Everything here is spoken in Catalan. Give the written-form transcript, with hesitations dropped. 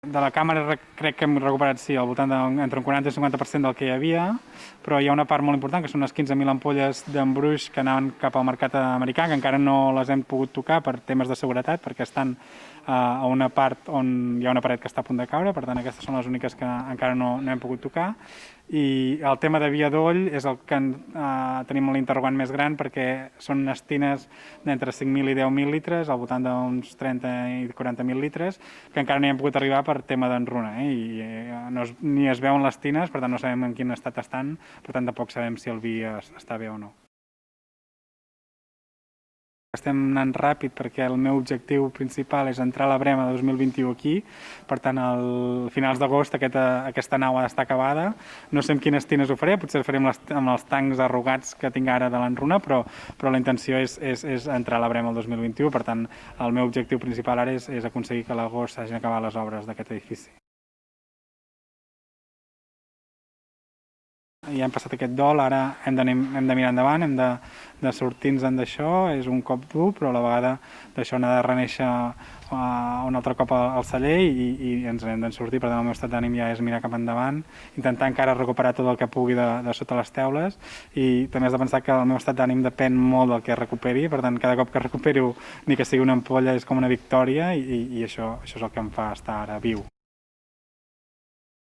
De la càmera crec que hem recuperat, sí, al voltant entre un 40 i un 50% del que hi havia, però hi ha una part molt important, que són unes 15.000 ampolles d'embruix que anaven cap al mercat americà, que encara no les hem pogut tocar per temes de seguretat, perquè estan a una part on hi ha una paret que està a punt de caure, per tant aquestes són les úniques que encara no hem pogut tocar. I el tema de via d'oll és el que tenim l'interrogant més gran, perquè són unes tines d'entre 5.000 i 10.000 litres, al voltant d'uns 30 i 40.000 litres, que encara no hi hem pogut arribar per tema d'enruna, i ni es veuen les tines, per tant no sabem en quin estat estan, per tant tampoc sabem si el vi està bé o no. Estem anant ràpid perquè el meu objectiu principal és entrar a la Brema 2021 aquí, per tant, a finals d'agost aquesta nau ha d'estar acabada. No sé amb quines tines ho faré, potser ho faré amb els tancs arrugats que tinc ara de l'enruna, però la intenció és entrar a la Brema el 2021, per tant, el meu objectiu principal ara és aconseguir que a l'agost s'hagin acabat les obres d'aquest edifici. Ja hem passat aquest dol, ara hem de mirar endavant, hem de sortir-nos d'això, és un cop dur, però a la vegada d'això n'ha de reneixer un altre cop al celler i ens n'hem de sortir. Per tant, el meu estat d'ànim ja és mirar cap endavant, intentar encara recuperar tot el que pugui de sota les teules, i també has de pensar que el meu estat d'ànim depèn molt del que recuperi, per tant, cada cop que recupero, ni que sigui una ampolla, és com una victòria, i això és el que em fa estar ara viu.